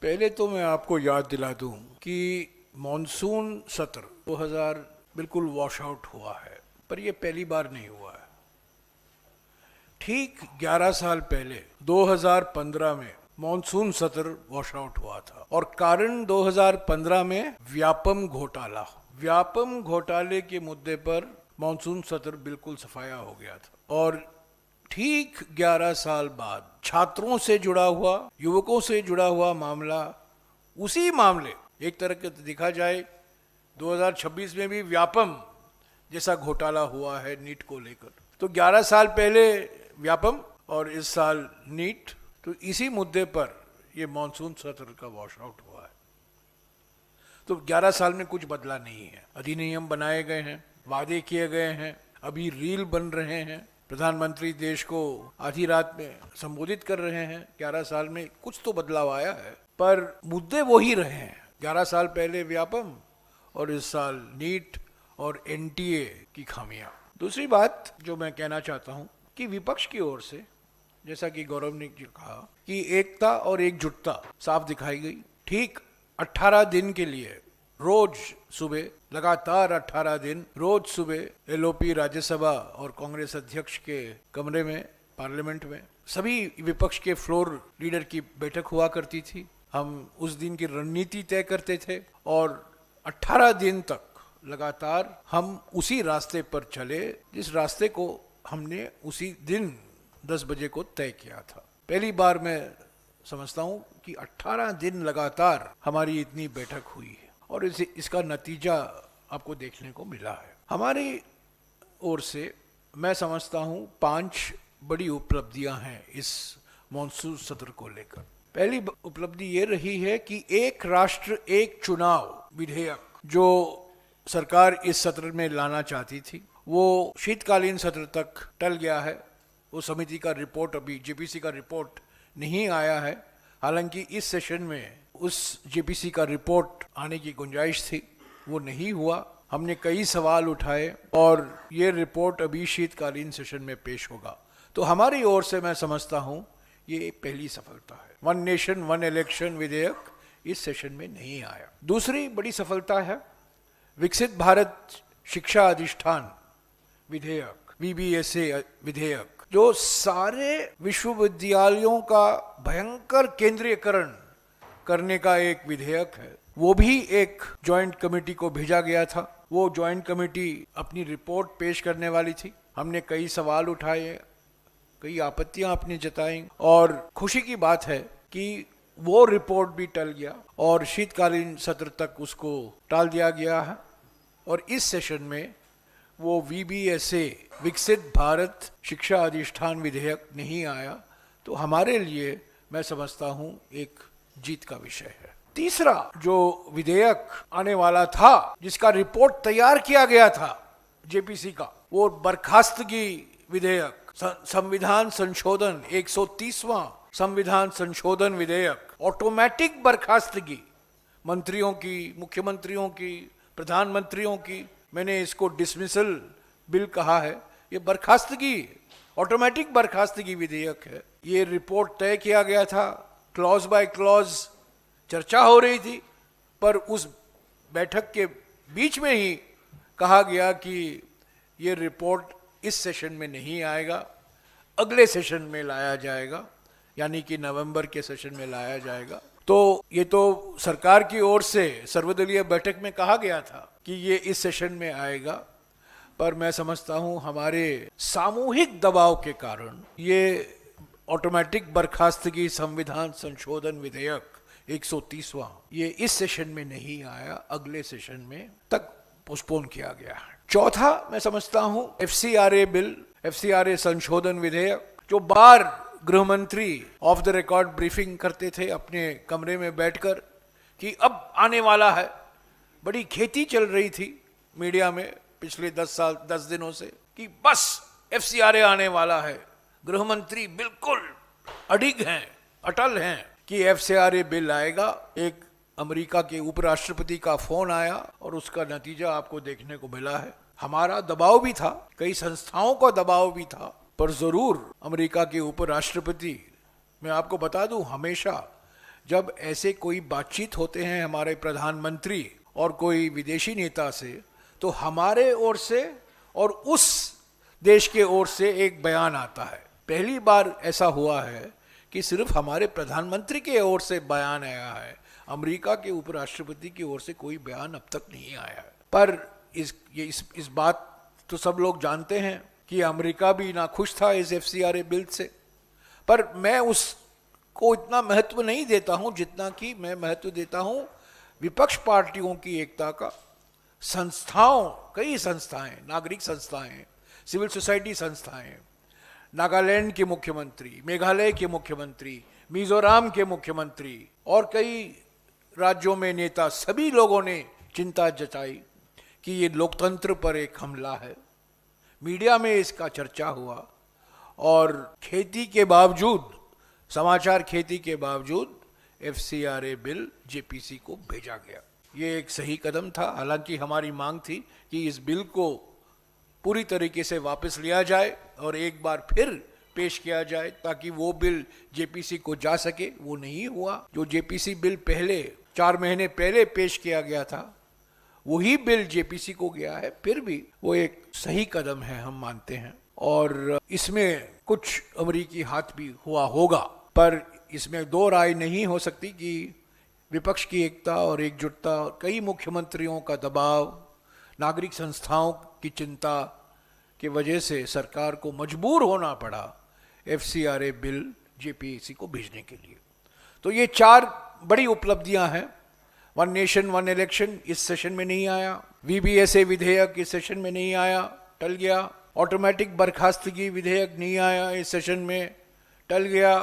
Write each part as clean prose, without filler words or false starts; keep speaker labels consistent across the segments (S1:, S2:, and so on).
S1: पहले तो मैं आपको याद दिला दूं कि मॉनसून सत्र 2000 बिल्कुल वॉश आउट हुआ है, पर यह पहली बार नहीं हुआ है। ठीक 11 साल पहले 2015 में मॉनसून सत्र वॉश आउट हुआ था और कारण 2015 में व्यापम घोटाले के मुद्दे पर मॉनसून सत्र बिल्कुल सफाया हो गया था। और ठीक 11 साल बाद छात्रों से जुड़ा हुआ, युवकों से जुड़ा हुआ मामला, उसी मामले एक तरह के देखा जाए 2026 में भी व्यापम जैसा घोटाला हुआ है नीट को लेकर। तो 11 साल पहले व्यापम और इस साल नीट, तो इसी मुद्दे पर यह मॉनसून सत्र का वॉश आउट हुआ है। तो 11 साल में कुछ बदला नहीं है। अधिनियम बनाए गए हैं, वादे किए गए हैं, अभी रील बन रहे हैं, प्रधानमंत्री देश को आधी रात में संबोधित कर रहे हैं। 11 साल में कुछ तो बदलाव आया है, पर मुद्दे वही रहे हैं। 11 साल पहले व्यापम और इस साल नीट और एनटीए की खामियां। दूसरी बात जो मैं कहना चाहता हूं कि विपक्ष की ओर से, जैसा कि गौरव ने कहा, कि एकता और एकजुटता साफ दिखाई गई। ठीक 18 दिन के लिए रोज सुबह, लगातार 18 दिन रोज सुबह एलओपी राज्यसभा और कांग्रेस अध्यक्ष के कमरे में, पार्लियामेंट में सभी विपक्ष के फ्लोर लीडर की बैठक हुआ करती थी। हम उस दिन की रणनीति तय करते थे और 18 दिन तक लगातार हम उसी रास्ते पर चले जिस रास्ते को हमने उसी दिन 10 बजे को तय किया था। पहली बार मैं समझता हूं कि 18 दिन लगातार हमारी इतनी बैठक हुई है और इसका नतीजा आपको देखने को मिला है। हमारी ओर से मैं समझता हूं 5 बड़ी उपलब्धियां हैं इस मॉनसून सत्र को लेकर। पहली उपलब्धि ये रही है कि एक राष्ट्र एक चुनाव विधेयक जो सरकार इस सत्र में लाना चाहती थी, वो शीतकालीन सत्र तक टल गया है। वो समिति का रिपोर्ट, अभी जेपीसी का रिपोर्ट नहीं आया है। हालांकि इस सेशन में उस जेपीसी का रिपोर्ट आने की गुंजाइश थी, वो नहीं हुआ। हमने कई सवाल उठाए और ये रिपोर्ट अभी शीतकालीन सेशन में पेश होगा। तो हमारी ओर से मैं समझता हूं ये पहली सफलता है। वन नेशन वन इलेक्शन विधेयक इस सेशन में नहीं आया। दूसरी बड़ी सफलता है विकसित भारत शिक्षा अधिष्ठान विधेयक, वीबीएसए विधेयक, जो सारे विश्वविद्यालयों का भयंकर केंद्रीयकरण करने का एक विधेयक है। वो भी एक जॉइंट कमेटी को भेजा गया था। वो जॉइंट कमेटी अपनी रिपोर्ट पेश करने वाली थी। हमने कई सवाल उठाए, कई आपत्तियां अपनी जताई और खुशी की बात है कि वो रिपोर्ट भी टल गया और शीतकालीन सत्र तक उसको टाल दिया गया है। और इस सेशन में वो वीबीएसए, विकसित भारत शिक्षा अधिष्ठान विधेयक नहीं आया। तो हमारे लिए मैं समझता हूं एक जीत का विषय है। तीसरा जो विधेयक आने वाला था, जिसका रिपोर्ट तैयार किया गया था जेपीसी का, वो बर्खास्तगी विधेयक, संविधान संशोधन 130वां संविधान संशोधन विधेयक, ऑटोमेटिक बर्खास्तगी मंत्रियों की, मुख्यमंत्रियों की, प्रधानमंत्रियों की। मैंने इसको डिसमिसल बिल कहा है, ये बर्खास्तगी, ऑटोमेटिक बर्खास्तगी विधेयक है। ये रिपोर्ट तय किया गया था, क्लॉज बाय क्लॉज चर्चा हो रही थी, पर उस बैठक के बीच में ही कहा गया कि ये रिपोर्ट इस सेशन में नहीं आएगा, अगले सेशन में लाया जाएगा, यानी कि नवंबर के सेशन में लाया जाएगा। तो ये तो सरकार की ओर से सर्वदलीय बैठक में कहा गया था कि ये इस सेशन में आएगा, पर मैं समझता हूं हमारे सामूहिक दबाव के कारण ये ऑटोमेटिक बर्खास्तगी संविधान संशोधन विधेयक 130वां ये इस सेशन में नहीं आया, अगले सेशन में तक पोस्टपोन किया गया है। चौथा मैं समझता हूं एफसीआरए बिल, एफसीआरए संशोधन विधेयक, जो बार गृह मंत्री ऑफ द रिकॉर्ड ब्रीफिंग करते थे अपने कमरे में बैठकर कि अब आने वाला है। बड़ी खेती चल रही थी मीडिया में पिछले 10 दिनों से कि बस एफसीआरए आने वाला है। गृह मंत्री बिल्कुल अडिग हैं, अटल हैं कि एफसीआरए बिल आएगा। एक अमेरिका के उपराष्ट्रपति का फोन आया और उसका नतीजा आपको देखने को मिला है। हमारा दबाव भी था, कई संस्थाओं का दबाव भी था, पर जरूर अमेरिका के उपराष्ट्रपति, मैं आपको बता दूं, हमेशा जब ऐसे कोई बातचीत होते हैं हमारे प्रधानमंत्री और कोई विदेशी नेता से, तो हमारे ओर से और उस देश के ओर से एक बयान आता है। पहली बार ऐसा हुआ है कि सिर्फ हमारे प्रधानमंत्री के ओर से बयान आया है, अमेरिका के उपराष्ट्रपति की ओर से कोई बयान अब तक नहीं आया है। पर इस बात तो सब लोग जानते हैं कि अमेरिका भी नाखुश था इस FCRA बिल से, पर मैं उसको इतना महत्व नहीं देता हूं जितना कि मैं महत्व देता हूं विपक्ष पार्टियों की एकता का। संस्थाओं, कई संस्थाएं, नागरिक संस्थाएं, सिविल सोसाइटी संस्थाएं, नागालैंड के मुख्यमंत्री, मेघालय के मुख्यमंत्री, मिजोरम के मुख्यमंत्री और कई राज्यों में नेता, सभी लोगों ने चिंता जताई कि ये लोकतंत्र पर एक हमला है। मीडिया में इसका चर्चा हुआ और खेती के बावजूद, समाचार खेती के बावजूद FCRA बिल JPC को भेजा गया। ये एक सही कदम था। हालांकि हमारी मांग थी कि इस बिल को पूरी तरीके से वापस लिया जाए और एक बार फिर पेश किया जाए ताकि वो बिल JPC को जा सके। वो नहीं हुआ। जो JPC बिल पहले 4 महीने पहले पेश किया गया था, वही बिल JPC को गया है। फिर भी वो एक सही कदम है, हम मानते हैं, और इसमें कुछ अमेरिकी हाथ भी हुआ होगा, पर इसमें दो राय नहीं हो सकती कि विपक्ष की एकता और एकजुटता, कई मुख्यमंत्रियों का दबाव, नागरिक संस्थाओं की चिंता की वजह से सरकार को मजबूर होना पड़ा FCRA बिल JPC को भेजने के लिए। तो ये 4 बड़ी उपलब्धियां हैं। वन नेशन वन इलेक्शन इस सेशन में नहीं आया, VBSA विधेयक इस सेशन में नहीं आया, टल गया। ऑटोमेटिक बर्खास्तगी विधेयक नहीं आया, इस सेशन में टल गया।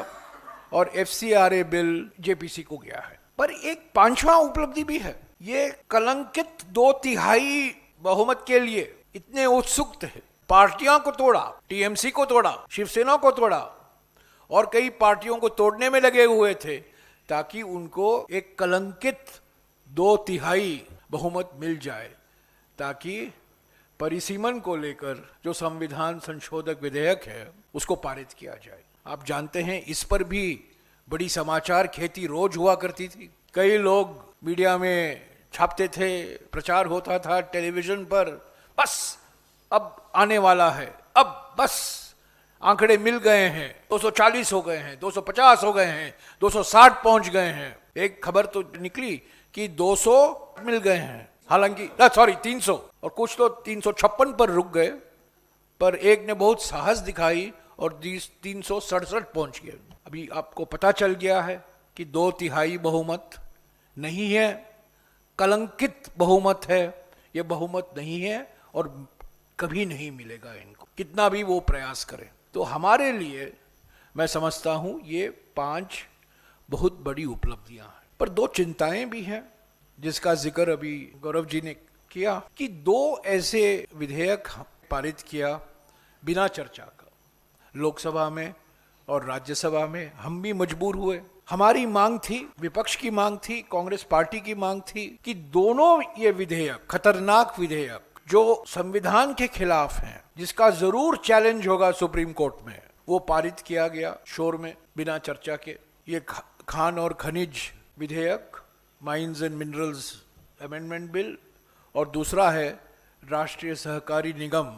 S1: और FCRA बिल JPC को गया है। पर एक 5वां उपलब्धि भी है। ये कलंकित 2/3 बहुमत के लिए इतने उत्सुक थे। पार्टियों को तोड़ा, TMC को तोड़ा, शिवसेना को तोड़ा और कई पार्टियों को तोड़ने में लगे हुए थे ताकि उनको एक कलंकित 2/3 बहुमत मिल जाए, ताकि परिसीमन को लेकर जो संविधान संशोधक विधेयक है उसको पारित किया जाए। आप जानते हैं इस पर भी बड़ी समाचार खेती रोज हुआ करती थी। कई लोग मीडिया में छापते थे, प्रचार होता था टेलीविजन पर, बस अब आने वाला है, अब बस आंकड़े मिल गए हैं, 240 हो गए हैं, 250 हो गए हैं, 260 पहुंच गए हैं। एक खबर तो निकली कि 200 मिल गए हैं, हालांकि 300, और कुछ तो 356 पर रुक गए, पर एक ने बहुत साहस दिखाई और 367 पहुंच गए। अभी आपको पता चल गया है कि 2/3 बहुमत नहीं है, कलंकित बहुमत है। यह बहुमत नहीं है और कभी नहीं मिलेगा इनको, कितना भी वो प्रयास करें। तो हमारे लिए मैं समझता हूं ये 5 बहुत बड़ी उपलब्धियां हैं। पर 2 चिंताएं भी हैं जिसका जिक्र अभी गौरव जी ने किया कि 2 ऐसे विधेयक पारित किया बिना चर्चा का, लोकसभा में और राज्यसभा में। हम भी मजबूर हुए। हमारी मांग थी, विपक्ष की मांग थी, कांग्रेस पार्टी की मांग थी कि दोनों ये विधेयक, खतरनाक विधेयक जो संविधान के खिलाफ हैं, जिसका जरूर चैलेंज होगा सुप्रीम कोर्ट में, वो पारित किया गया शोर में बिना चर्चा के। ये खान और खनिज विधेयक, mines and minerals amendment bill, और दूसरा है राष्ट्रीय सहकारी निगम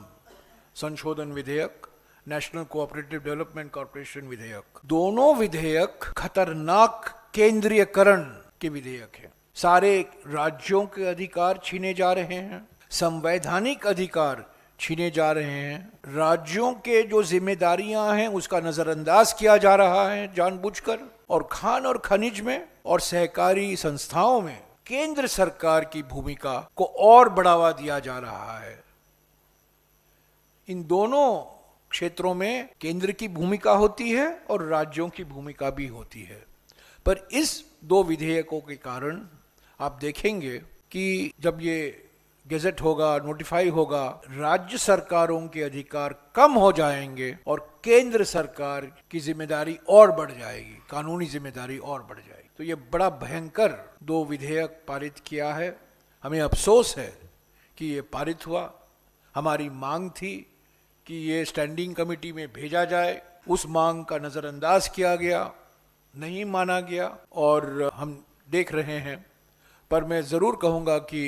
S1: संशोधन विधेयक, नेशनल कोऑपरेटिव डेवलपमेंट कॉर्पोरेशन विधेयक। दोनों विधेयक खतरनाक केंद्रीयकरण के विधेयक हैं। सारे राज्यों के अधिकार छीने जा रहे हैं, संवैधानिक अधिकार छीने जा रहे हैं, राज्यों के जो जिम्मेदारियां हैं उसका नजरअंदाज किया जा रहा है जानबूझकर, और खान और खनिज में और सहकारी संस्थाओं में केंद्र सरकार की भूमिका को और बढ़ावा दिया जा रहा है। इन दोनों क्षेत्रों में केंद्र की भूमिका होती है और राज्यों की भूमिका भी होती है। पर इस 2 विधेयकों के कारण आप देखेंगे कि जब ये गेजेट होगा, नोटिफाई होगा, राज्य सरकारों के अधिकार कम हो जाएंगे और केंद्र सरकार की जिम्मेदारी और बढ़ जाएगी, कानूनी जिम्मेदारी और बढ़ जाएगी। तो ये बड़ा भयंकर 2 विधेयक पारित किया है। हमें अफसोस है कि ये पारित हुआ। हमारी मांग थी कि ये स्टैंडिंग कमेटी में भेजा जाए, उस मांग का नजरअंदाज किया गया नहीं माना गया और हम देख रहे हैं। पर मैं ज़रूर कहूँगा कि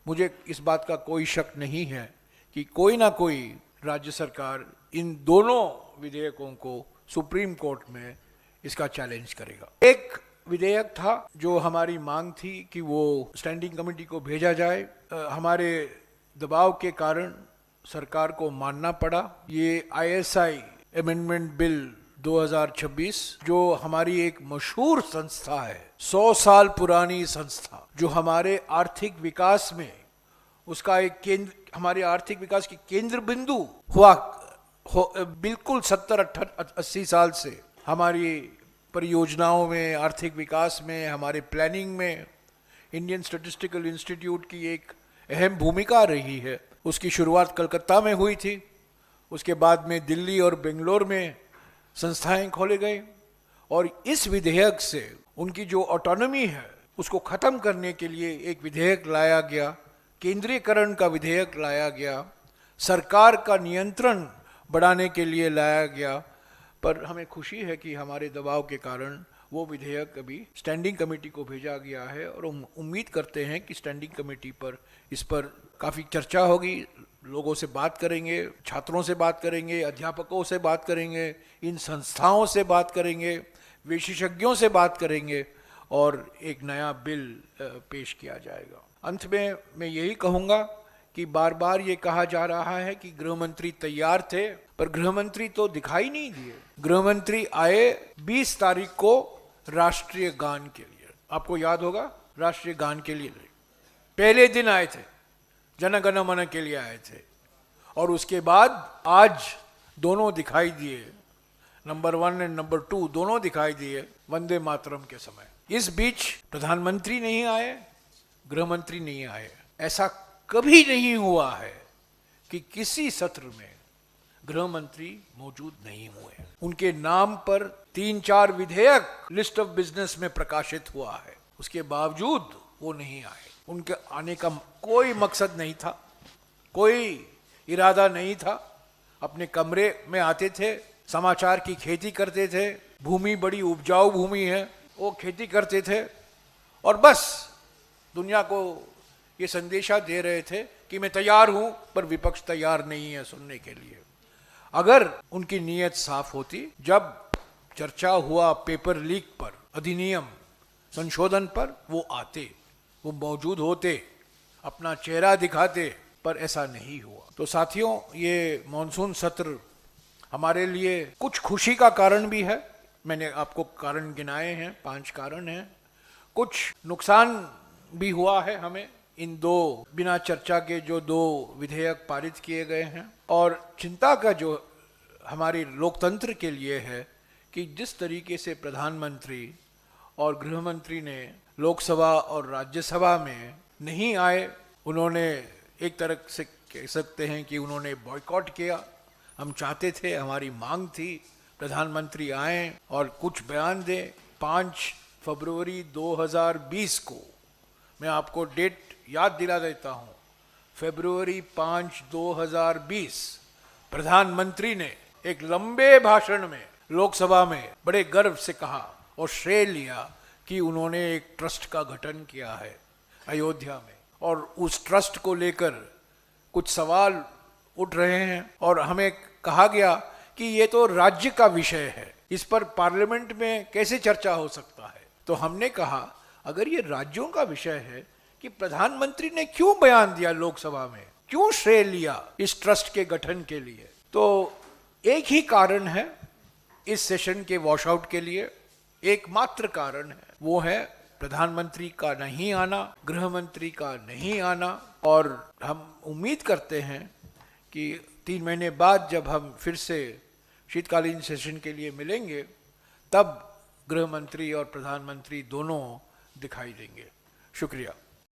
S1: मुझे इस बात का कोई शक नहीं है कि कोई ना कोई राज्य सरकार इन दोनों विधेयकों को सुप्रीम कोर्ट में इसका चैलेंज करेगा। एक विधेयक था जो हमारी मांग थी कि वो स्टैंडिंग कमेटी को भेजा जाए, हमारे दबाव के कारण सरकार को मानना पड़ा। ये ISI अमेंडमेंट बिल 2026 जो हमारी एक मशहूर संस्था है, 100 साल पुरानी संस्था, जो हमारे आर्थिक विकास में उसका एक केंद्र, हमारे आर्थिक विकास की केंद्र बिंदु हुआ बिल्कुल 70-80 साल से हमारी परियोजनाओं में, आर्थिक विकास में, हमारे प्लानिंग में इंडियन स्टैटिस्टिकल इंस्टीट्यूट की एक अहम भूमिका रही है। उसकी शुरुआत कलकत्ता में हुई थी, उसके बाद में दिल्ली और बेंगलोर में संस्थाएं खोले गए और इस विधेयक से उनकी जो ऑटोनॉमी है उसको ख़त्म करने के लिए एक विधेयक लाया गया, केंद्रीयकरण का विधेयक लाया गया, सरकार का नियंत्रण बढ़ाने के लिए लाया गया। पर हमें खुशी है कि हमारे दबाव के कारण वो विधेयक अभी स्टैंडिंग कमेटी को भेजा गया है और हम उम्मीद करते हैं कि स्टैंडिंग कमेटी पर इस पर काफ़ी चर्चा होगी, लोगों से बात करेंगे, छात्रों से बात करेंगे, अध्यापकों से बात करेंगे, इन संस्थाओं से बात करेंगे, विशेषज्ञों से बात करेंगे और एक नया बिल पेश किया जाएगा। अंत में मैं यही कहूँगा कि बार बार ये कहा जा रहा है कि गृह मंत्री तैयार थे, पर गृह मंत्री तो दिखाई नहीं दिए। गृह मंत्री आए 20 तारीख को राष्ट्रीय गान के लिए, आपको याद होगा, राष्ट्रीय गान के लिए पहले दिन आए थे, जन गण मन के लिए आए थे और उसके बाद आज दोनों दिखाई दिए, नंबर 1 और नंबर 2 दोनों दिखाई दिए वंदे मातरम के समय। इस बीच प्रधानमंत्री नहीं आए, गृह मंत्री नहीं आए। ऐसा कभी नहीं हुआ है कि किसी सत्र में गृह मंत्री मौजूद नहीं हुए। उनके नाम पर 3-4 विधेयक लिस्ट ऑफ बिजनेस में प्रकाशित हुआ है, उसके बावजूद वो नहीं आए। उनके आने का कोई मकसद नहीं था, कोई इरादा नहीं था। अपने कमरे में आते थे, समाचार की खेती करते थे, भूमि बड़ी उपजाऊ भूमि है, वो खेती करते थे और बस दुनिया को ये संदेशा दे रहे थे कि मैं तैयार हूं, पर विपक्ष तैयार नहीं है सुनने के लिए। अगर उनकी नीयत साफ होती, जब चर्चा हुआ पेपर लीक पर, अधिनियम संशोधन पर, वो आते, वो मौजूद होते, अपना चेहरा दिखाते, पर ऐसा नहीं हुआ। तो साथियों, ये मॉनसून सत्र हमारे लिए कुछ खुशी का कारण भी है। मैंने आपको कारण गिनाए हैं, 5 कारण हैं। कुछ नुकसान भी हुआ है हमें, इन 2 बिना चर्चा के जो 2 विधेयक पारित किए गए हैं। और चिंता का जो हमारे लोकतंत्र के लिए है कि जिस तरीके से प्रधानमंत्री और गृह मंत्री ने लोकसभा और राज्यसभा में नहीं आए, उन्होंने एक तरह से कह सकते हैं कि उन्होंने बॉयकॉट किया। हम चाहते थे, हमारी मांग थी प्रधानमंत्री आए और कुछ बयान दें। 5 फरवरी 2020 को, मैं आपको डेट याद दिला देता हूं, फरवरी 5, 2020 प्रधानमंत्री ने एक लंबे भाषण में लोकसभा में बड़े गर्व से कहा और श्रेय लिया कि उन्होंने एक ट्रस्ट का गठन किया है अयोध्या में, और उस ट्रस्ट को लेकर कुछ सवाल उठ रहे हैं और हमें कहा गया कि ये तो राज्य का विषय है, इस पर पार्लियामेंट में कैसे चर्चा हो सकता है। तो हमने कहा, अगर ये राज्यों का विषय है कि प्रधानमंत्री ने क्यों बयान दिया लोकसभा में, क्यों श्रेय लिया इस ट्रस्ट के गठन के लिए। तो एक ही कारण है इस सेशन के वॉशआउट के लिए, एकमात्र कारण है, वो है प्रधानमंत्री का नहीं आना, गृह मंत्री का नहीं आना। और हम उम्मीद करते हैं कि 3 महीने बाद जब हम फिर से शीतकालीन सेशन के लिए मिलेंगे, तब गृह मंत्री और प्रधानमंत्री दोनों दिखाई देंगे। शुक्रिया।